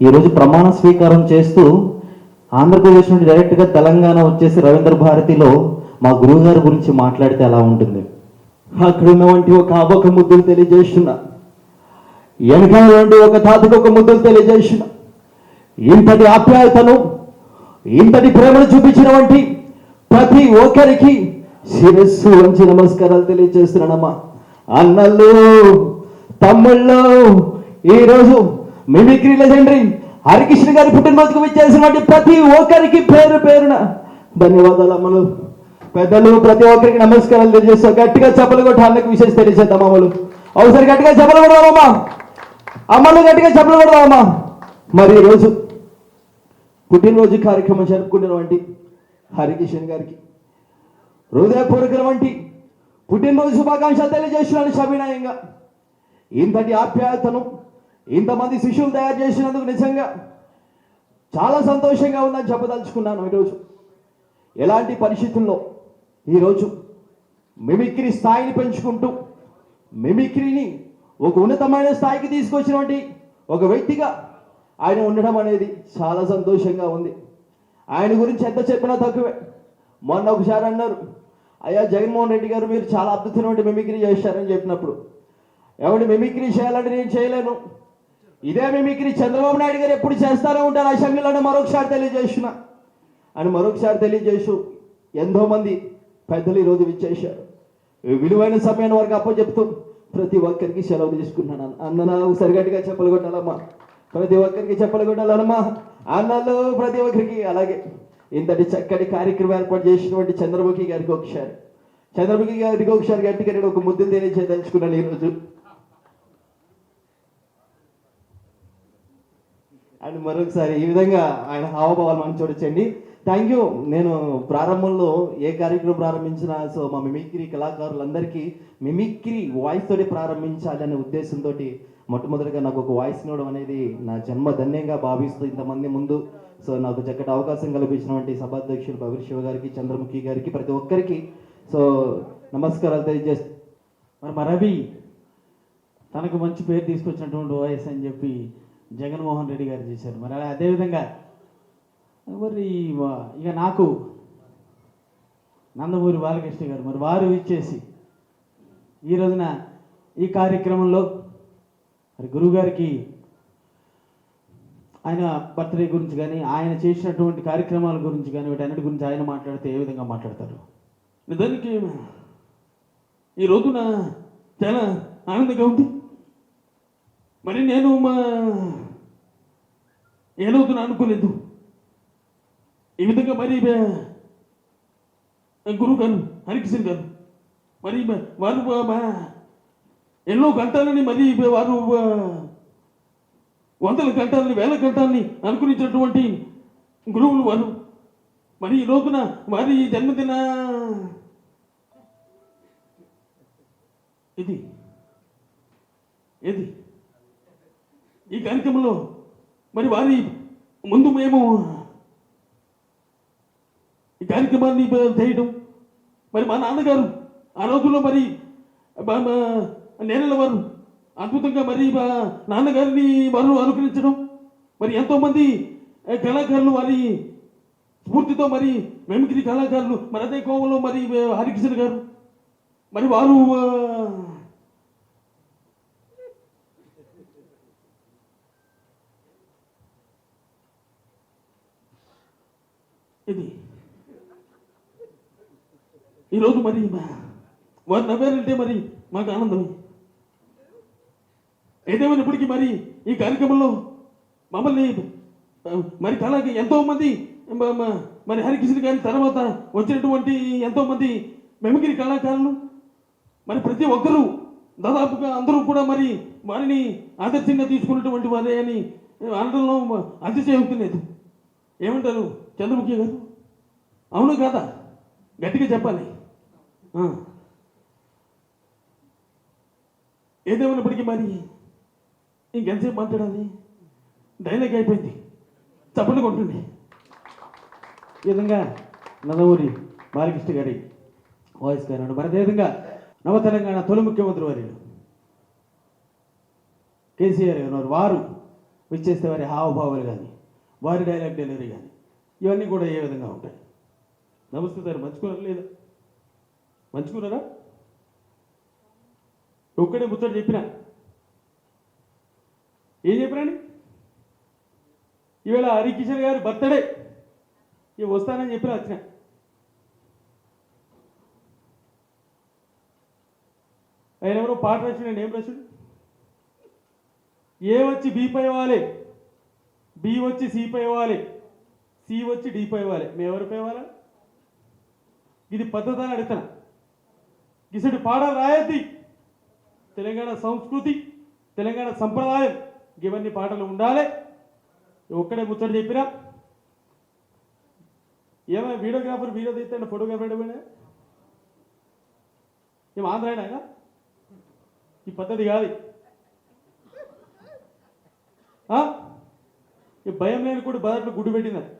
ఈరోజు ప్రమాణ స్వీకారం చేస్తూ ఆంధ్రప్రదేశ్ నుండి డైరెక్ట్గా తెలంగాణ వచ్చేసి రవీంద్ర భారతిలో మా గురువు గారి గురించి మాట్లాడితే ఎలా ఉంటుంది? అక్కడ ఉన్నవంటి ఒక అవ్వక ముద్దులు తెలియజేస్తున్నా, వెనకాలంటి ఒక తాతకు ఒక ముద్దులు తెలియజేస్తున్నా. ఇంతటి ఆప్యాయతను, ఇంతటి ప్రేమను చూపించిన వంటి ప్రతి ఒక్కరికి శిరస్సు వంచి నమస్కారాలు తెలియజేస్తున్నానమ్మా. అన్నలు, తమ్ముళ్ళు, ఈరోజు మిమిక్రీ లెజెండరీ హరికృష్ణ గారి పుట్టినరోజుకు విచ్చేసినటువంటి ప్రతి ఒక్కరికి పేరు పేరున ధన్యవాదాలు. అమ్మలు, పెద్దలు, ప్రతి ఒక్కరికి నమస్కారాలు తెలియజేస్తాం. గట్టిగా చెప్పలు కొట్టి అన్నకు విశేష తెలియజేద్దాం. అమ్మలు ఒకసారి గట్టిగా చెప్పలు కొడదామమ్మా. అమ్మలు గట్టిగా చెప్పలు కొడదామమ్మా. మరి ఈరోజు పుట్టినరోజు కార్యక్రమం జరుపుకున్నటువంటి హరికృష్ణ గారికి హృదయపూర్వకమైనటువంటి పుట్టినరోజు శుభాకాంక్షలు తెలియజేస్తున్నాను సవినయంగా. ఇంతటి ఆప్యాయతను ఇంతమంది శిష్యులు తయారు చేసినందుకు నిజంగా చాలా సంతోషంగా ఉందని చెప్పదలుచుకున్నాను. ఈరోజు ఎలాంటి పరిస్థితుల్లో ఈరోజు మిమిక్రీ స్థాయిని పెంచుకుంటూ మిమిక్రీని ఒక ఉన్నతమైన స్థాయికి తీసుకొచ్చినటువంటి ఒక వ్యక్తిగా ఆయన ఉండడం అనేది చాలా సంతోషంగా ఉంది. ఆయన గురించి ఎంత చెప్పినా తక్కువే. మొన్న ఒకసారి అన్నారు, అయ్యా జగన్మోహన్ రెడ్డి గారు మీరు చాలా అద్భుతమైన మిమిక్రీ చేశారని చెప్పినప్పుడు, ఎవరి మిమిక్రీ చేయాలంటే నేను చేయలేను, ఇదే మిమిక్రీ చంద్రబాబు నాయుడు గారు ఎప్పుడు చేస్తారో ఉంటారు అసెంబ్లీలోనే మరొకసారి తెలియజేస్తున్నా అని మరొకసారి తెలియజేస్తూ ఎంతోమంది పెద్దలు ఈరోజు విచ్చేశారు. విలువైన సమయాన్ని వరకు అప్పచెప్తూ ప్రతి ఒక్కరికి సెలవు తీసుకున్నాను. అన్న ఒకసారి గట్టిగా చెప్పలు కొట్టాలమ్మా. ప్రతి ఒక్కరికి చెప్పలు కొట్టాలమ్మా అన్నలు, ప్రతి ఒక్కరికి. అలాగే ఇంతటి చక్కటి కార్యక్రమం ఏర్పాటు చేసినటువంటి చంద్రముఖి గారికి ఒకసారి గట్టిగా నేను ఒక ముద్దులు తెలియజేయదలుచుకున్నాను ఈరోజు. అండ్ మరొకసారి ఈ విధంగా ఆయన హావభావాలు మనం చూడొచ్చండి. Thank you. నేను ప్రారంభంలో ఏ కార్యక్రమం ప్రారంభించినా సో మా మిమిక్రీ కళాకారులందరికీ మిమిక్రీ వాయిస్ తోటి ప్రారంభించాలి అనే ఉద్దేశంతో మొట్టమొదటిగా నాకు ఒక వాయిస్ ఇవ్వడం అనేది నా జన్మ ధన్యంగా భావిస్తూ ఇంతమంది ముందు సో నాకు చక్కటి అవకాశం కల్పించినటువంటి సభాధ్యక్షులు పవిర్ శివ గారికి, చంద్రముఖి గారికి, ప్రతి ఒక్కరికి సో నమస్కారాలు తెలియజేస్తూ మరి రవి తనకు మంచి పేరు తీసుకొచ్చినటువంటి వాయిస్ అని చెప్పి జగన్మోహన్ రెడ్డి గారు చేశారు. మరి అదేవిధంగా మరి ఇక నాకు నందమూరి బాలకృష్ణ గారు మరి వారు ఇచ్చేసి ఈ రోజున ఈ కార్యక్రమంలో మరి గురువుగారికి ఆయన బర్త్డే గురించి కానీ ఆయన చేసినటువంటి కార్యక్రమాల గురించి కానీ వీటన్నిటి గురించి ఆయన మాట్లాడితే ఏ విధంగా మాట్లాడతారు? నిజానికి ఈ రోజున చాలా ఆనందంగా ఉంది. మరి నేను ఏదవుతున్నా అనుకోలేదు. ఈ విధంగా మరి గురువు గారు హరికృష్ణ గారు మరి వారు ఎన్నో గంటలని మరి వారు వందల గంటలని వేల గంటలని అనుకునేటటువంటి గురువులు వారు. మరి ఈ రోజున వారి జన్మదిన ఇది ఈ కార్యక్రమంలో మరి వారి ముందు మేము ఈ కార్యక్రమాన్ని చేయడం మరి మా నాన్నగారు ఆ రోజుల్లో మరి నేనల వారు అద్భుతంగా మరి నాన్నగారిని వారు అనుకరించడం మరి ఎంతోమంది కళాకారులు వారి స్ఫూర్తితో మరి మిమిక్రీ కళాకారులు మరి అదే కోవలో మరి హరికృష్ణ గారు మరి వారు ఇది ఈరోజు మరి వారు నవ్వారంటే మరి మాకు ఆనందం. ఏదేమైనప్పటికీ మరి ఈ కార్యక్రమంలో మమ్మల్ని మరి కళకి ఎంతోమంది మరి హరికృష్ణ గారి తర్వాత వచ్చినటువంటి ఎంతోమంది మిమిక్రీ కళాకారులు మరి ప్రతి ఒక్కరూ దాదాపుగా అందరూ కూడా మరి వారిని ఆదర్శంగా తీసుకున్నటువంటి వారే అని అనడంలో అతిశయోక్తి లేదు. ఏమంటారు చంద్రముఖి గారు? అవును కాదా? గట్టిగా చెప్పాలి. ఏదేమైనప్పటికీ మరి ఇంకెంతసేపు మాట్లాడాలి? డైలాగ్ అయిపోయింది, చప్పట్లు కొట్టుంది. ఈ విధంగా నందమూరి బాలకృష్ణ గారి వాయిస్ గారు మరి అదేవిధంగా నవ తెలంగాణ తొలి ముఖ్యమంత్రి వర్యులు కేసీఆర్ గారు వారు విచ్చేస్తే వారి హావభావాలు కానీ వారి డైలాగ్ డెలివరీ కానీ ఇవన్నీ కూడా ఏ విధంగా ఉంటాయి. నమస్తే సార్, మంచుకున్నారా లేదా? మంచుకున్నారా? ఒక్కడే ముచ్చట చెప్పినా. ఏం చెప్పినాని? ఈవేళ హరికిషన్ గారి బర్త్డే, ఇవి వస్తానని చెప్పినా వచ్చిన. ఆయన ఎవరో పాట రాసిండు, ఏం రాసిండు? ఏ వచ్చి బి పై వాలి, బి వచ్చి సి పై వాలి, సి వచ్చి డి పై వాలి. మేము ఎవరి పై వాలా? ఇది పద్ధతి అని అడుగుతాను. గిసటి పాటలు రాయద్ది. తెలంగాణ సంస్కృతి, తెలంగాణ సంప్రదాయం, ఇవన్నీ పాటలు ఉండాలి. ఒక్కడే ముచ్చట చెప్పినా. ఏమైనా వీడియోగ్రాఫర్ వీడియో తీస్తాడు, ఫోటోగ్రాఫర్ పోయినా ఏం ఆంధ్ర ఆయన? ఈ పద్ధతి కాదు. ఈ భయం లేని కూడా బదట్లో గుడ్డు పెట్టిందని.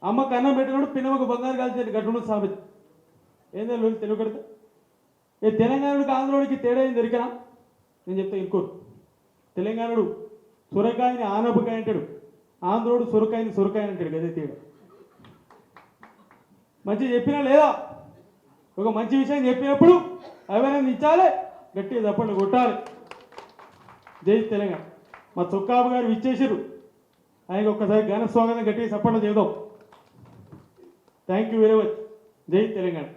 అమ్మకు అన్నం పెట్టినప్పుడు పిన్నమ్మకు బంగారు కాల్చేది గట్టుడు సామెత. ఏందో తెలుగు కడితే ఏ తెలంగాణుడికి ఆంధ్రోడికి తేడా ఏం దొరికినా నేను చెప్తా ఇంకోరు. తెలంగాణుడు సొరకాయని ఆనపకాయ అంటాడు, ఆంధ్రోడు సొరకాయని సొరకాయ అంటాడు. గదే తేడా. మంచిగా చెప్పినా లేదా? ఒక మంచి విషయం చెప్పినప్పుడు అభినందించాలి, గట్టిగా తప్పండి కొట్టాలి. జై తెలంగాణ. మా చొక్కాబు గారు విచ్చేసారు, ఆయనకు ఒక్కసారి ఘన స్వాగతం గట్టిగా సపోర్ట్ చేద్దాం. Thank you very much. జై తెలంగాణ.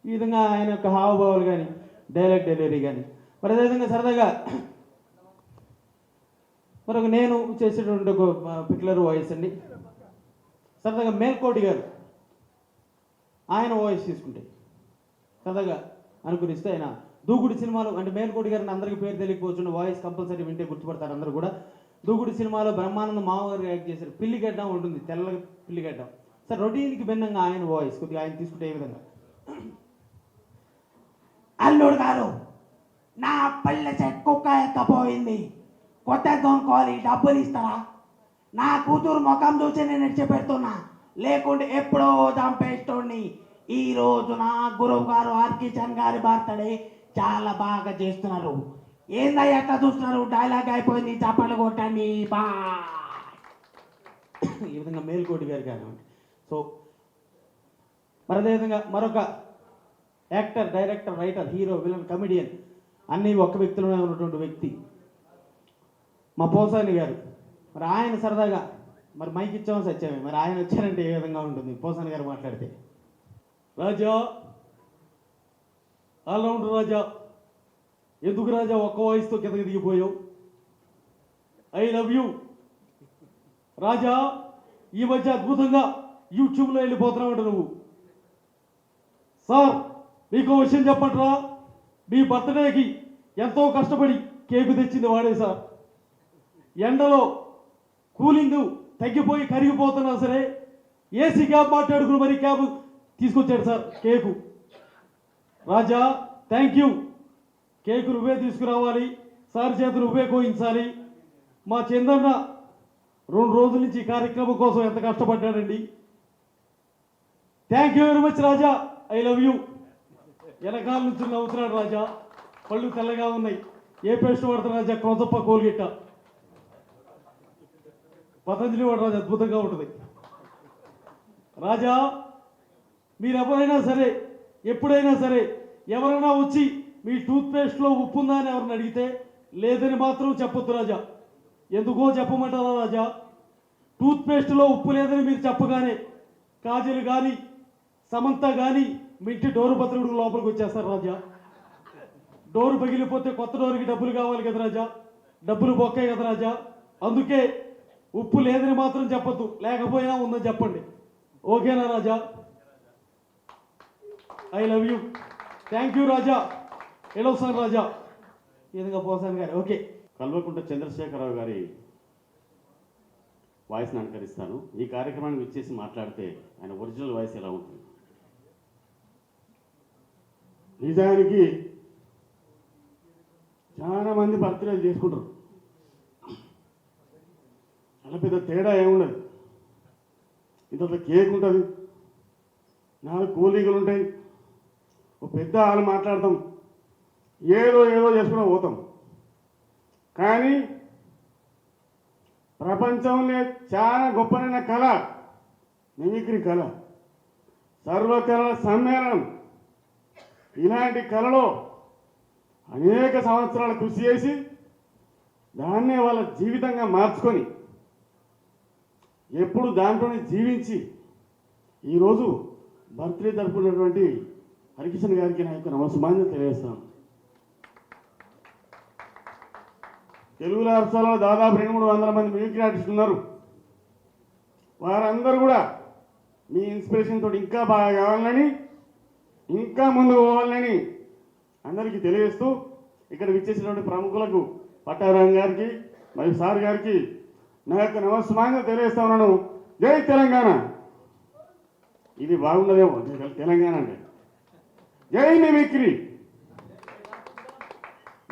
ఈ విధంగా ఆయన యొక్క హావభావాలు కానీ డైలాగ్ డెలివరీ కానీ మరి అదేవిధంగా సరదాగా మరొక నేను చేసేటువంటి ఒక పిక్యులర్ వాయిస్ అండి. సరదాగా మేల్కోటి గారు ఆయన వాయిస్ తీసుకుంటే సరదాగా అనుకునిస్తే ఆయన దూకుడు సినిమాలో, అంటే మేల్కోటి గారిని అందరికీ పేరు తెలియకపోవచ్చు, వాయిస్ కంపల్సరీ వింటే గుర్తుపడతారు అందరూ కూడా. దూకుడు సినిమాలో బ్రహ్మానంద మామగారు యాక్ట్ చేశారు. పిల్లిగడ్డం ఉంటుంది, తెల్ల పిల్లిగడ్డం. సార్ రొటీన్కి భిన్నంగా ఆయన వాయిస్ కొద్దిగా ఆయన తీసుకుంటే ఏ విధంగా? అల్లుడు గారు, నా పల్లె చెట్ కుక్క ఎక్కపోయింది, కొత్త కొనుక్కోవాలి, డబ్బులు ఇస్తారా? నా కూతురు ముఖం చూసి నేను ఇడిచిపెడుతున్నా, లేకుంటే ఎప్పుడో చంపేస్తోండి. ఈ రోజు నా గురువు గారు హరికిషన్ గారి బర్త్డే చాలా బాగా చేస్తున్నారు. ఏందయ్య ఎట్లా చూస్తున్నారు? డైలాగ్ అయిపోయింది, చప్పట్లు కొట్టండి, బాయ్. ఈ విధంగా మేల్కోటి గారు కానివ్వండి. సో మరి అదేవిధంగా మరొక actor, director, writer, hero, villain, comedian అన్నీ ఒక్క వ్యక్తిలోనే ఉన్నటువంటి వ్యక్తి మా పోసాని గారు. మరి ఆయన సరదాగా మరి మైక్ ఇచ్చామో సచ్చామే, మరి ఆయన వచ్చారంటే ఏ విధంగా ఉంటుంది పోసాని గారు మాట్లాడితే? రాజా, ఆల్రౌండర్ రాజా, ఎందుకు రాజా ఒక్క వాయిస్తో కిందకి దిగిపోయావు? ఐ లవ్ యూ రాజా. ఈ మధ్య అద్భుతంగా యూట్యూబ్లో వెళ్ళిపోతున్నావు నువ్వు. సార్ మీకు విషయం చెప్పండిరా, మీ బర్త్డేకి ఎంతో కష్టపడి కేకు తెచ్చింది వాడే సార్. ఎండలో కూలింగ్ తగ్గిపోయి కరిగిపోతున్నా సరే ఏసీ క్యాబ్ మాట్లాడుకుని మరి క్యాబ్ తీసుకొచ్చాడు sir cake. Raja thank you. Cake నువ్వే తీసుకురావాలి, సార్ చేత నువ్వే కోయించాలి. మా చందన్న 2 రోజుల నుంచి ఈ కార్యక్రమం కోసం ఎంత కష్టపడ్డాడండి. Thank you very much Raja, I love you. వెనకాల నుంచి నవ్వుతున్నాడు రాజా, పళ్ళు తెల్లగా ఉన్నాయి. ఏ పేస్ట్ వాడతాడు రాజా? క్రోజప్ప కోల్గెట్ట. పతంజలి వాడు రాజా, అద్భుతంగా ఉంటుంది. రాజా మీరు ఎవరైనా సరే, ఎప్పుడైనా సరే ఎవరైనా వచ్చి మీ టూత్పేస్ట్లో ఉప్పు ఉందా అని ఎవరిని అడిగితే లేదని మాత్రం చెప్పొద్దు రాజా. ఎందుకో చెప్పమంటారా రాజా? టూత్పేస్ట్లో ఉప్పు లేదని మీరు చెప్పగానే కాజల్ కానీ సమంత కానీ మీ ఇంటి డోరు బతుకుడు లోపలికి వచ్చేస్తారు రాజా. డోరు పగిలిపోతే కొత్త డోరుకి డబ్బులు కావాలి కదా రాజా, డబ్బులు బొక్కాయి కదా రాజా. అందుకే ఉప్పు లేదని మాత్రం చెప్పొద్దు, లేకపోయినా ఉందని చెప్పండి. ఓకేనా Raja? I love you. Thank you Raja. ఎడవసాను రాజా. ఈ విధంగా పోసాను గారు. ఓకే. కల్వకుంట్ల చంద్రశేఖరరావు గారి వాయిస్ని అనుకరిస్తాను. ఈ కార్యక్రమానికి విచ్చేసి మాట్లాడితే ఆయన ఒరిజినల్ వాయిస్ ఎలా ఉంటుంది? నిజానికి చాలా మంది బర్త్డేలు చేసుకుంటారు, చాలా పెద్ద తేడా ఏముండదు. ఇంత కేక్ ఉంటుంది, 4 కూలీలు ఉంటాయి, ఒక పెద్ద ఆలు మాట్లాడతాం, ఏదో ఏదో చేసుకుని పోతాం. కానీ ప్రపంచంలో చాలా గొప్పనైన కళ మిమిక్రీ కళ, సర్వకళల సమ్మేళనం. ఇలాంటి కళలో అనేక సంవత్సరాలు కృషి చేసి దాన్నే వాళ్ళ జీవితంగా మార్చుకొని ఎప్పుడు దాంట్లోనే జీవించి ఈరోజు బర్త్డే జరుపుకున్నటువంటి హరికిషన్ గారికి నా యొక్క నమస్కారం తెలియజేస్తాను. తెలుగు రాష్ట్రాల్లో దాదాపు 200-300 మంది మిమిక్రీ ఆర్టిస్టులు ఉన్నారు. వారందరూ కూడా మీ ఇన్స్పిరేషన్ తోటి ఇంకా బాగా కావాలని, ఇంకా ముందుకు పోవాలని అందరికీ తెలియజేస్తూ ఇక్కడ విచ్చేసినటువంటి ప్రముఖులకు పట్టారాం గారికి మరియు సార్ గారికి నా యొక్క నమస్కారం తెలియజేస్తా ఉన్నాను. జై తెలంగాణ. ఇది బాగున్నదేమో తెలంగాణ అంటే. జై మిమిక్రీ,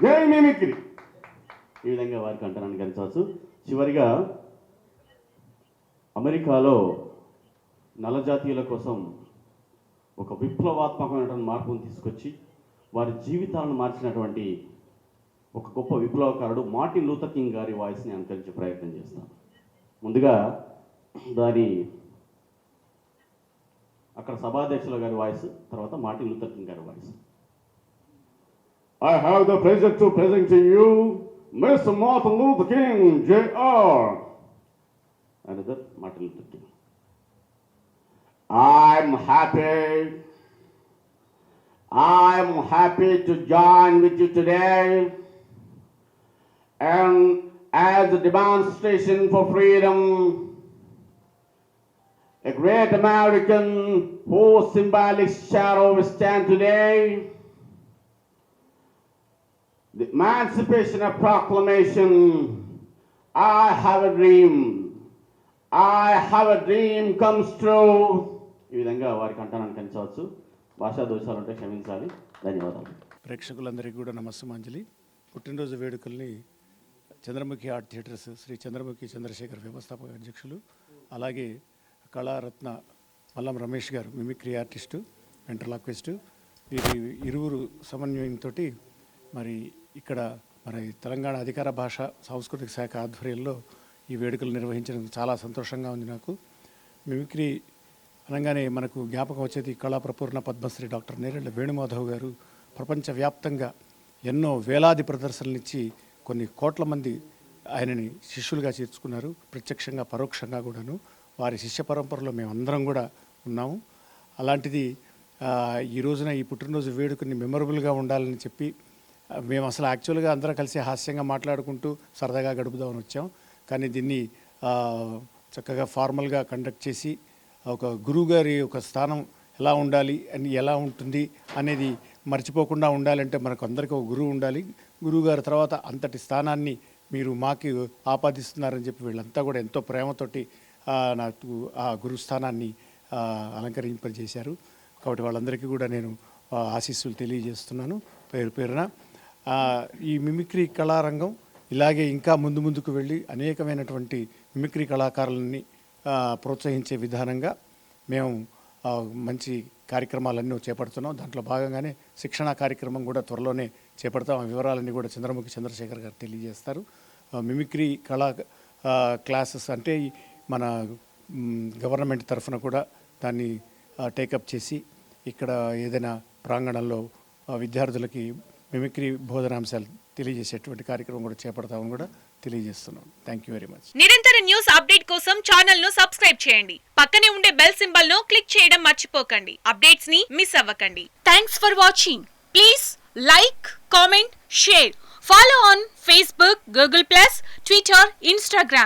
జై మిమిక్రీ. ఈ విధంగా వారికి అంటారని గణించవచ్చు. చివరిగా అమెరికాలో నల్లజాతీయుల కోసం ఒక విప్లవాత్మకమైనటువంటి మార్పును తీసుకొచ్చి వారి జీవితాలను మార్చినటువంటి ఒక గొప్ప విప్లవకారుడు మార్టిన్ లూథర్ కింగ్ గారి వాయిస్ని అనుకరించే ప్రయత్నం చేస్తాను. ముందుగా దాని అక్కడ సభాధ్యక్షుల గారి వాయిస్, తర్వాత మార్టిన్ లూథర్ కింగ్ గారి voice. I have the pleasure to present to you Mr. Martin Luther King, Jr. Another Martin Luther King. I'm happy to join with you today, and as a demonstration for freedom, a great American whose symbolic shadow we stand today, the Emancipation Proclamation. I have a dream comes true. ఈ విధంగా వారికి అంటానని కనిపించవచ్చు. భాషా దోషాలు ఉంటే క్షమించాలి. ధన్యవాదాలు. ప్రేక్షకులందరికీ కూడా నమస్సుమాంజలి. పుట్టినరోజు వేడుకల్ని చంద్రముఖి ఆర్ట్ థియేటర్స్ శ్రీ చంద్రముఖి చంద్రశేఖర్ వ్యవస్థాపక అధ్యక్షులు, అలాగే కళారత్న మల్లం రమేష్ గారు మిమిక్రీ ఆర్టిస్టు, వెంట్రలాక్విస్టు, వీరి ఇరువురు సమన్వయంతో మరి ఇక్కడ మరి తెలంగాణ అధికార భాష సాంస్కృతిక శాఖ ఆధ్వర్యంలో ఈ వేడుకలు నిర్వహించడానికి చాలా సంతోషంగా ఉంది నాకు. మిమిక్రీ అనగానే మనకు జ్ఞాపకం వచ్చేది కళా ప్రపూర్ణ పద్మశ్రీ డాక్టర్ నేరెళ్ళ వేణుమాధవ్ గారు ప్రపంచవ్యాప్తంగా ఎన్నో వేలాది ప్రదర్శనలు కొన్ని కోట్ల మంది ఆయనని శిష్యులుగా చేర్చుకున్నారు. ప్రత్యక్షంగా పరోక్షంగా కూడాను వారి శిష్య పరంపరలో మేమందరం కూడా ఉన్నాము. అలాంటిది ఈ రోజున ఈ పుట్టినరోజు వేడుకని మెమరబుల్గా ఉండాలని చెప్పి మేము అసలు యాక్చువల్గా అందరం కలిసి హాస్యంగా మాట్లాడుకుంటూ సరదాగా గడుపుదామని వచ్చాం. కానీ దీన్ని చక్కగా ఫార్మల్గా కండక్ట్ చేసి ఒక గురువుగారి ఒక స్థానం ఎలా ఉండాలి అని ఎలా ఉంటుంది అనేది మర్చిపోకుండా ఉండాలంటే మనకు అందరికీ ఒక గురువు ఉండాలి. గురువుగారి తర్వాత అంతటి స్థానాన్ని మీరు మాకు ఆపాదిస్తున్నారని చెప్పి వీళ్ళంతా కూడా ఎంతో ప్రేమతోటి నాకు ఆ గురుస్థానాన్ని అలంకరింపజేశారు. కాబట్టి వాళ్ళందరికీ కూడా నేను ఆశీస్సులు తెలియజేస్తున్నాను పేరు పేరున. ఈ మిమిక్రీ కళారంగం ఇలాగే ఇంకా ముందుకు వెళ్ళి అనేకమైనటువంటి మిమిక్రీ కళాకారులని ప్రోత్సహించే విధానంగా మేము మంచి కార్యక్రమాలన్నీ చేపడుతున్నాం. దాంట్లో భాగంగానే శిక్షణా కార్యక్రమం కూడా త్వరలోనే చేపడతాం. ఆ వివరాలన్నీ కూడా చంద్రముఖి చంద్రశేఖర్ గారు తెలియజేస్తారు. మిమిక్రీ కళా క్లాసెస్ అంటే మన గవర్నమెంట్ తరఫున కూడా దాన్ని టేకప్ చేసి ఇక్కడ ఏదైనా ప్రాంగణంలో విద్యార్థులకి మిమిక్రీ బోధనాంశాలు తెలియజేసేటువంటి కార్యక్రమం కూడా చేపడతామని కూడా తెలియజేస్తున్నాం. Thank you very much. నిరంతర న్యూస్ అప్డేట్ కోసం ఛానల్ ను సబ్స్క్రైబ్ చేయండి. పక్కనే ఉండే బెల్ సింబల్ ను క్లిక్ చేయడం మర్చిపోకండి. అప్డేట్స్ ని మిస్ అవ్వకండి. Thanks for watching. Please like, comment, share. Follow on Facebook, Google+, Twitter, Instagram.